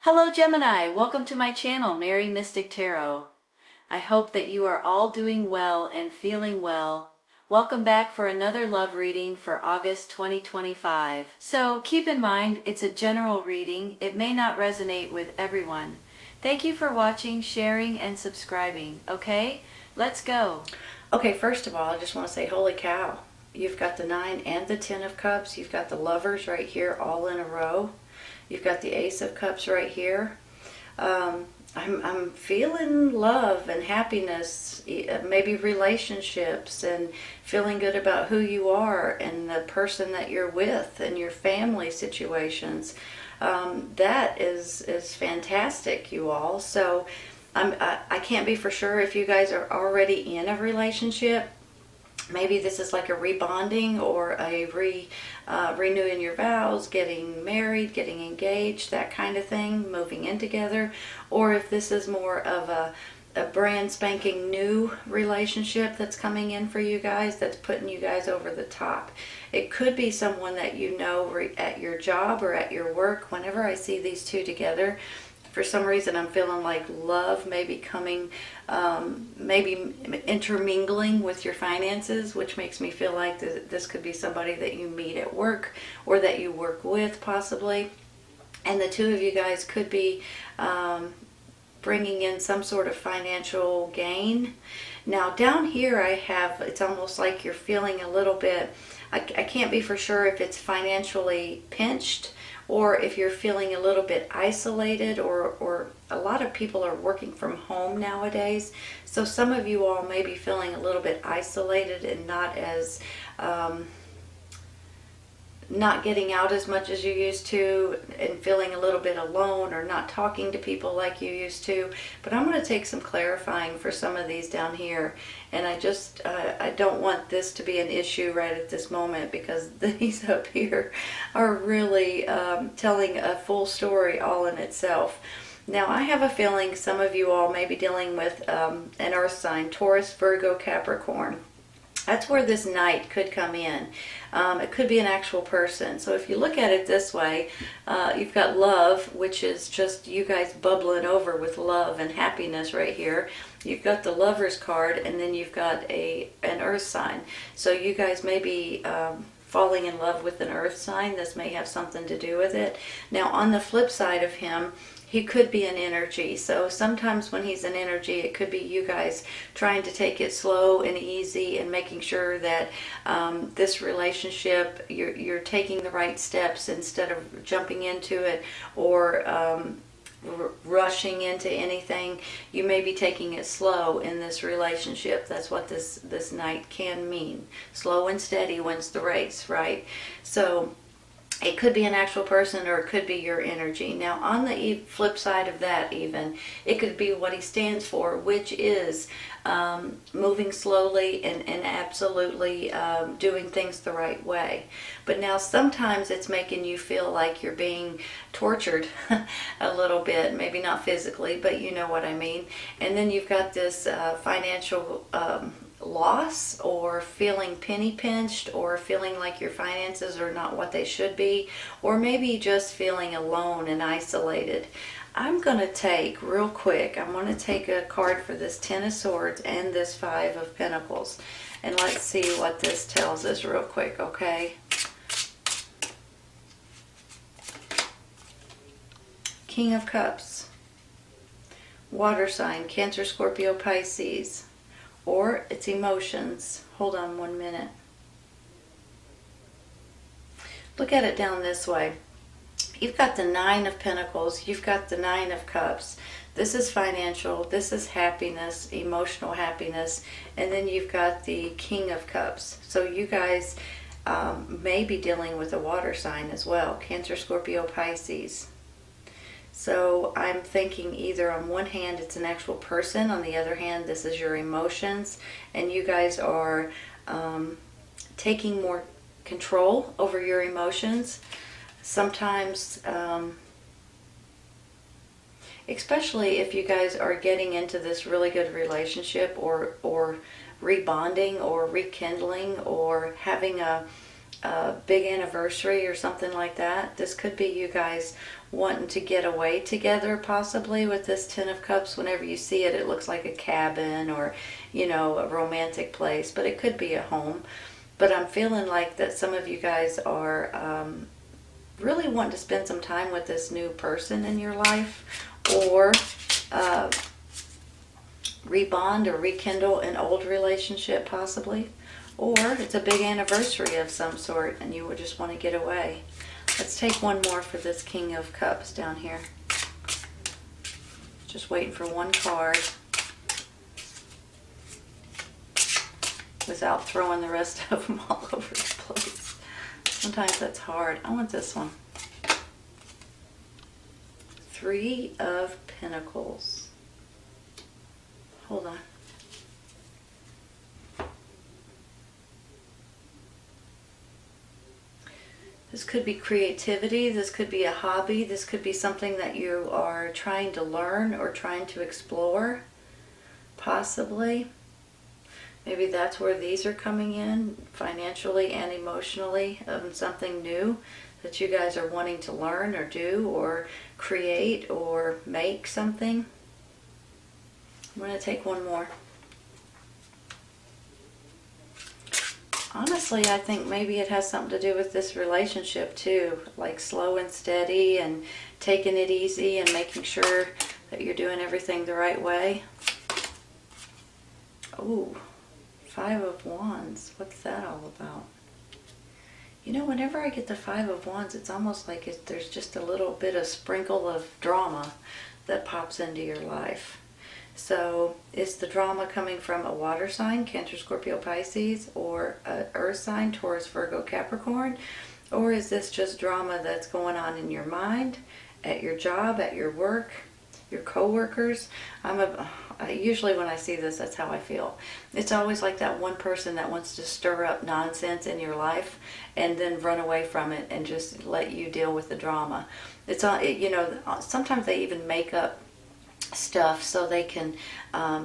Hello Gemini, welcome to my channel, Mary Mystic Tarot. I hope that you are all doing well and feeling well. Welcome back for another love reading for August 2025. So keep in mind, it's a general reading. It may not resonate with everyone. Thank you for watching, sharing, and subscribing. Okay, let's go. Okay, first of all, I just want to say, holy cow. You've got the 9 and the 10 of Cups. You've got the Lovers right here all in a row. You've got the Ace of Cups right here. I'm feeling love and happiness, maybe relationships, and feeling good about who you are and the person that you're with and your family situations. That is fantastic, you all. So I can't be for sure if you guys are already in a relationship. Maybe this is like a rebonding or a renewing your vows, getting married, getting engaged, that kind of thing, moving in together. Or if this is more of a brand spanking new relationship that's coming in for you guys, that's putting you guys over the top. It could be someone that you know at your job or at your work. Whenever I see these two together, for some reason I'm feeling like love may be coming, maybe intermingling with your finances, which makes me feel like this could be somebody that you meet at work or that you work with possibly. And the two of you guys could be bringing in some sort of financial gain. Now down here I have, it's almost like you're feeling a little bit, I can't be for sure if it's financially pinched or if you're feeling a little bit isolated, or a lot of people are working from home nowadays. So some of you all may be feeling a little bit isolated and not as not getting out as much as you used to, and feeling a little bit alone or not talking to people like you used to. But I'm going to take some clarifying for some of these down here, and I don't want this to be an issue right at this moment, because these up here are really telling a full story all in itself. Now I have a feeling some of you all may be dealing with an earth sign, Taurus, Virgo, Capricorn. That's where this Knight could come in. It could be an actual person. So if you look at it this way, you've got love, which is just you guys bubbling over with love and happiness right here. You've got the Lover's card, and then you've got an earth sign. So you guys may be falling in love with an earth sign. This may have something to do with it. Now on the flip side of him, he could be an energy. So sometimes when he's an energy, it could be you guys trying to take it slow and easy and making sure that this relationship, you're taking the right steps instead of jumping into it or rushing into anything. You may be taking it slow in this relationship. That's what this Knight can mean. Slow and steady wins the race, right? So it could be an actual person, or it could be your energy. Now on the flip side of that, even, it could be what he stands for, which is moving slowly and absolutely doing things the right way. But now sometimes it's making you feel like you're being tortured a little bit, maybe not physically, but you know what I mean. And then you've got this financial loss, or feeling penny pinched, or feeling like your finances are not what they should be, or maybe just feeling alone and isolated. I'm going to take real quick, I'm going to take a card for this Ten of Swords and this Five of Pentacles, and let's see what this tells us real quick, okay? King of Cups, water sign, Cancer, Scorpio, Pisces, or it's emotions. Hold on 1 minute. Look at it down this way. You've got the Nine of Pentacles, you've got the Nine of Cups. This is financial, this is happiness, emotional happiness, and then you've got the King of Cups. So you guys may be dealing with a water sign as well, Cancer, Scorpio, Pisces. So I'm thinking either on one hand it's an actual person, on the other hand this is your emotions, and you guys are taking more control over your emotions. Sometimes, especially if you guys are getting into this really good relationship, or rebonding or rekindling, or having a a big anniversary or something like that. This could be you guys wanting to get away together, possibly, with this Ten of Cups. Whenever you see it, it looks like a cabin or, you know, a romantic place, but it could be a home. But I'm feeling like that some of you guys are really wanting to spend some time with this new person in your life, or rebond or rekindle an old relationship, possibly. Or it's a big anniversary of some sort and you would just want to get away. Let's take one more for this King of Cups down here. Just waiting for one card without throwing the rest of them all over the place. Sometimes that's hard. I want this one. Three of Pentacles. Hold on. This could be creativity, this could be a hobby, this could be something that you are trying to learn or trying to explore, possibly. Maybe that's where these are coming in, financially and emotionally, something new that you guys are wanting to learn or do or create or make something. I'm going to take one more. Honestly, I think maybe it has something to do with this relationship too, like slow and steady and taking it easy and making sure that you're doing everything the right way. Ooh, Five of Wands. What's that all about? You know, whenever I get the Five of Wands, it's almost like there's just a little bit of sprinkle of drama that pops into your life. So is the drama coming from a water sign, Cancer, Scorpio, Pisces, or an earth sign, Taurus, Virgo, Capricorn? Or is this just drama that's going on in your mind, at your job, at your work, your co-workers? Usually when I see this, that's how I feel. It's always like that one person that wants to stir up nonsense in your life and then run away from it and just let you deal with the drama. You know, sometimes they even make up stuff so they can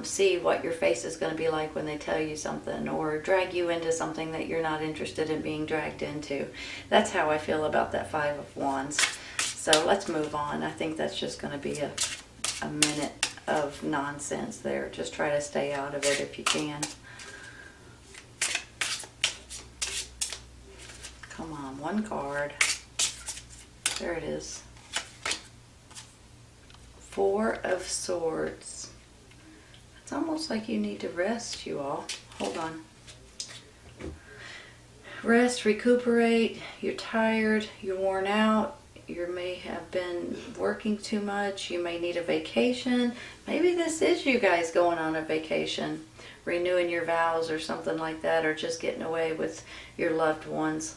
see what your face is going to be like when they tell you something, or drag you into something that you're not interested in being dragged into. That's how I feel about that Five of Wands. So let's move on. I think that's just going to be a minute of nonsense there. Just try to stay out of it if you can. Come on, one card. There it is. Four of Swords. It's almost like you need to rest, you all. Hold on. Rest, recuperate. You're tired. You're worn out. You may have been working too much. You may need a vacation. Maybe this is you guys going on a vacation, renewing your vows or something like that, or just getting away with your loved ones.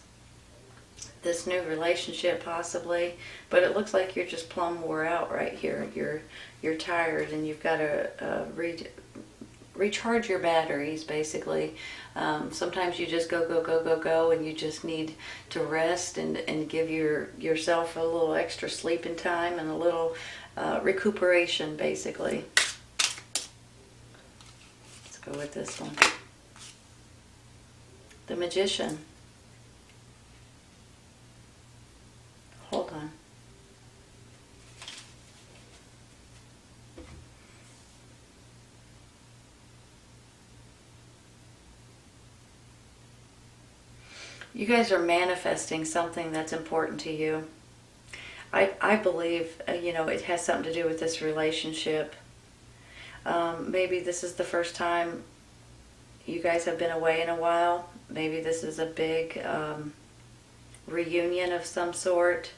This new relationship possibly, but it looks like you're just plumb wore out right here. You're tired and you've got to recharge your batteries, basically. Sometimes you just go, and you just need to rest and give yourself a little extra sleeping time and a little recuperation, basically. Let's go with this one. The Magician. Hold on. You guys are manifesting something that's important to you. I believe, you know, it has something to do with this relationship. Maybe this is the first time you guys have been away in a while. Maybe this is a big reunion of some sort.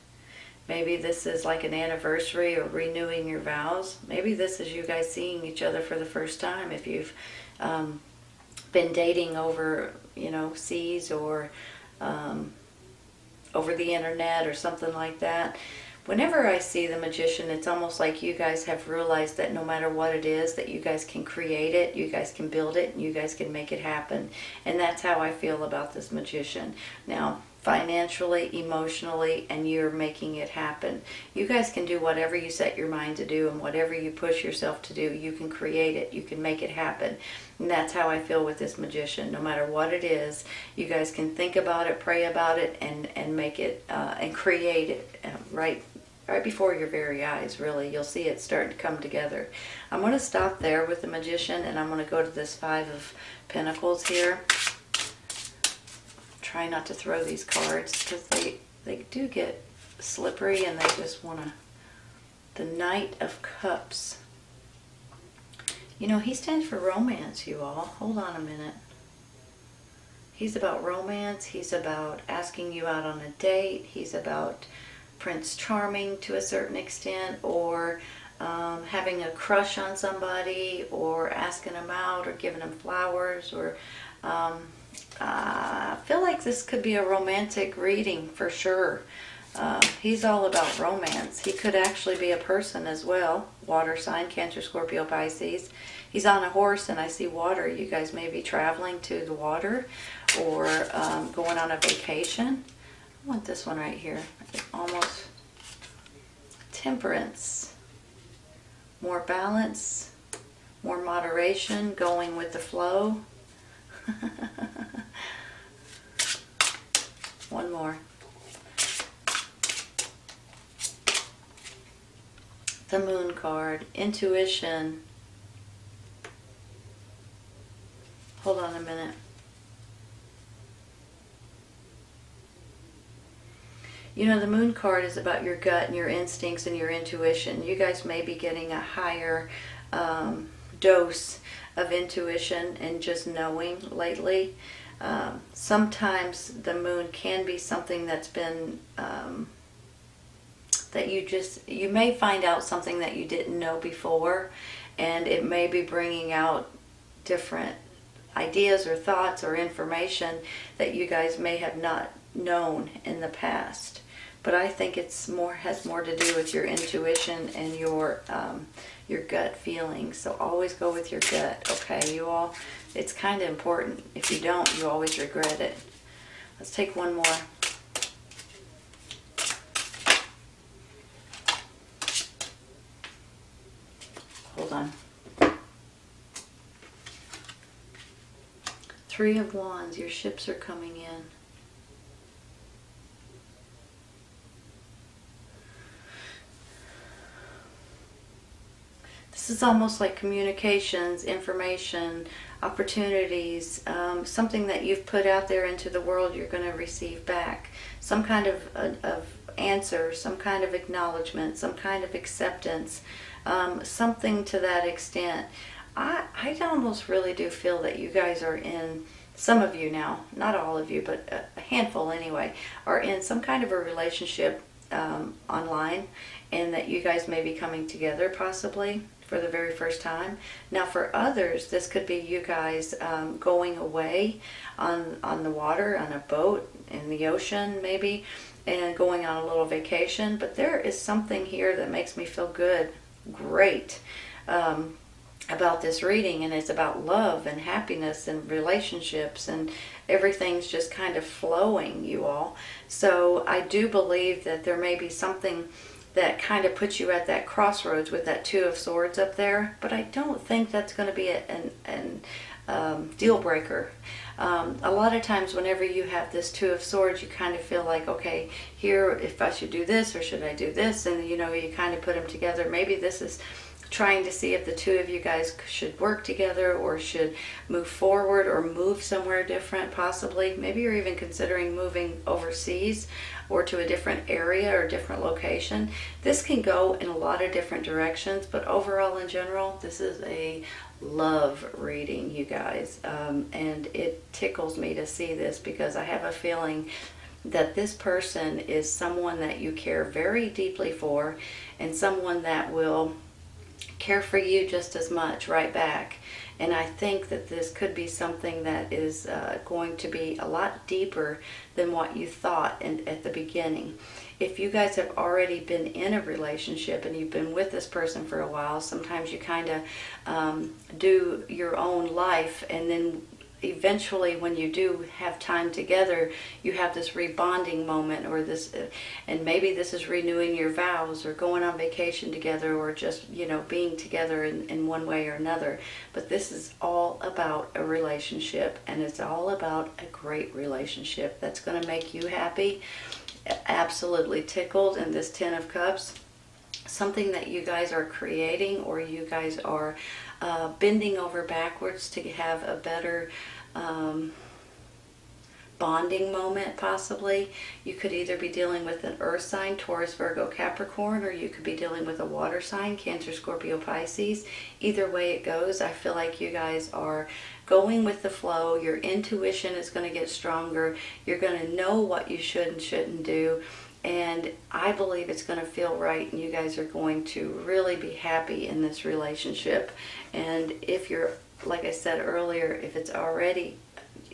Maybe this is like an anniversary or renewing your vows. Maybe this is you guys seeing each other for the first time if you've been dating over, you know, seas or over the internet or something like that. Whenever I see the Magician, it's almost like you guys have realized that no matter what it is, that you guys can create it, you guys can build it, and you guys can make it happen. And that's how I feel about this Magician. Now, financially, emotionally, and you're making it happen. You guys can do whatever you set your mind to do, and whatever you push yourself to do, you can create it, you can make it happen. And that's how I feel with this Magician. No matter what it is, you guys can think about it, pray about it, and make it, and create it right before your very eyes, really. You'll see it starting to come together. I'm going to stop there with the Magician, and I'm going to go to this Five of Pentacles here. Try not to throw these cards because they do get slippery and they just want to. The Knight of Cups. You know, he stands for romance, you all. Hold on a minute. He's about romance. He's about asking you out on a date. He's about Prince Charming to a certain extent, or having a crush on somebody, or asking them out, or giving them flowers, or I feel like this could be a romantic reading for sure. He's all about romance. He could actually be a person as well. Water sign, Cancer, Scorpio, Pisces. He's on a horse and I see water. You guys may be traveling to the water or going on a vacation. I want this one right here. Almost Temperance. More balance, more moderation, going with the flow. One more. The Moon card. Intuition. Hold on a minute. You know, the Moon card is about your gut and your instincts and your intuition. You guys may be getting a higher dose of intuition and just knowing lately. Sometimes the Moon can be something that's been that you may find out something that you didn't know before, and it may be bringing out different ideas or thoughts or information that you guys may have not known in the past. But I think it's has more to do with your intuition and your gut feelings. So always go with your gut, okay, you all? It's kind of important. If you don't, you always regret it. Let's take one more. Hold on. Three of Wands. Your ships are coming in. This is almost like communications, information, opportunities, something that you've put out there into the world you're going to receive back. Some kind of answer, some kind of acknowledgement, some kind of acceptance, something to that extent. I almost really do feel that you guys are in, some of you now, not all of you, but a handful anyway, are in some kind of a relationship online, and that you guys may be coming together possibly for the very first time. Now for others, this could be you guys going away on the water, on a boat, in the ocean maybe, and going on a little vacation. But there is something here that makes me feel great about this reading, and it's about love and happiness and relationships, and everything's just kind of flowing, you all. So I do believe that there may be something that kind of puts you at that crossroads with that Two of Swords up there, but I don't think that's going to be an deal breaker. A lot of times whenever you have this Two of Swords, you kind of feel like, okay, here, if I should do this or should I do this, and you know, you kind of put them together. Maybe this is trying to see if the two of you guys should work together or should move forward or move somewhere different possibly. Maybe you're even considering moving overseas or to a different area or different location. This can go in a lot of different directions, but overall in general, this is a love reading, you guys. And it tickles me to see this because I have a feeling that this person is someone that you care very deeply for, and someone that will care for you just as much right back. And I think that this could be something that is going to be a lot deeper than what you thought at the beginning. If you guys have already been in a relationship and you've been with this person for a while, sometimes you kind of do your own life, and then eventually when you do have time together, you have this rebonding moment, or this, and maybe this is renewing your vows or going on vacation together, or just, being together in one way or another. But this is all about a relationship, and it's all about a great relationship that's going to make you happy, absolutely tickled. And this Ten of Cups, something that you guys are creating, or you guys are bending over backwards to have a better bonding moment, possibly. You could either be dealing with an earth sign, Taurus, Virgo, Capricorn, or you could be dealing with a water sign, Cancer, Scorpio, Pisces. Either way it goes, I feel like you guys are going with the flow. Your intuition is going to get stronger. You're going to know what you should and shouldn't do. And I believe it's going to feel right, and you guys are going to really be happy in this relationship. And if you're, like I said earlier, if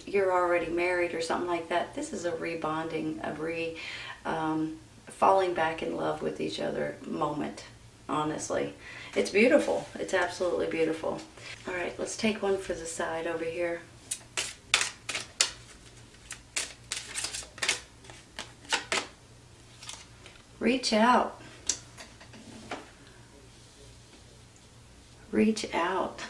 you're already married or something like that, this is a rebonding, falling back in love with each other moment. Honestly, it's beautiful. It's absolutely beautiful. All right, let's take one for the side over here. Reach out. Reach out.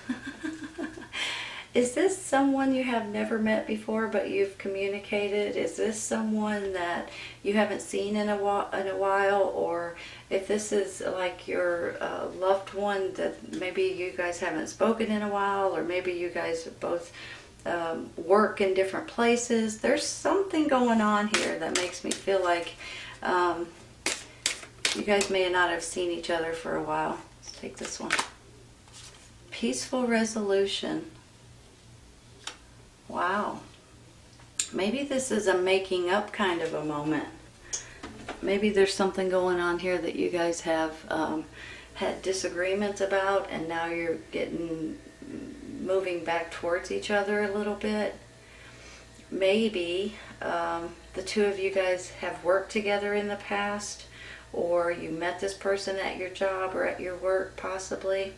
Is this someone you have never met before but you've communicated? Is this someone that you haven't seen in a while? Or if this is like your loved one that maybe you guys haven't spoken in a while, or maybe you guys both work in different places. There's something going on here that makes me feel like you guys may not have seen each other for a while. Let's take this one. Peaceful resolution. Wow. Maybe this is a making up kind of a moment. Maybe there's something going on here that you guys have had disagreements about, and now you're moving back towards each other a little bit. Maybe the two of you guys have worked together in the past, or you met this person at your job or at your work, possibly.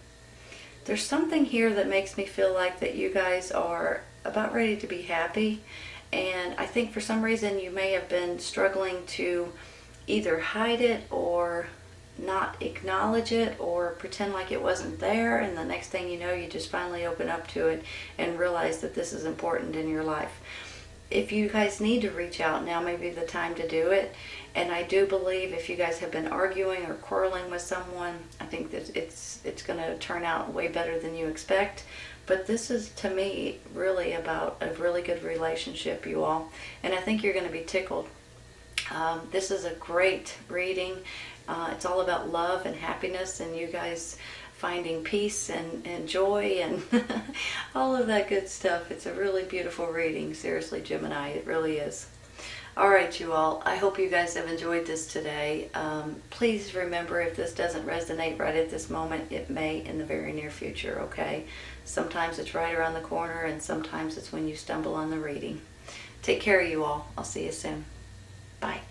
There's something here that makes me feel like that you guys are about ready to be happy. And I think for some reason you may have been struggling to either hide it or not acknowledge it, or pretend like it wasn't there, and the next thing you know, you just finally open up to it and realize that this is important in your life. If you guys need to reach out, now may be the time to do it. And I do believe if you guys have been arguing or quarreling with someone, I think that it's going to turn out way better than you expect. But this is, to me, really about a really good relationship, you all. And I think you're going to be tickled. This is a great reading. It's all about love and happiness, and you guys finding peace and joy and all of that good stuff. It's a really beautiful reading. Seriously, Gemini, it really is. All right, you all. I hope you guys have enjoyed this today. Please remember, if this doesn't resonate right at this moment, it may in the very near future, okay? Sometimes it's right around the corner, and sometimes it's when you stumble on the reading. Take care, you all. I'll see you soon. Bye.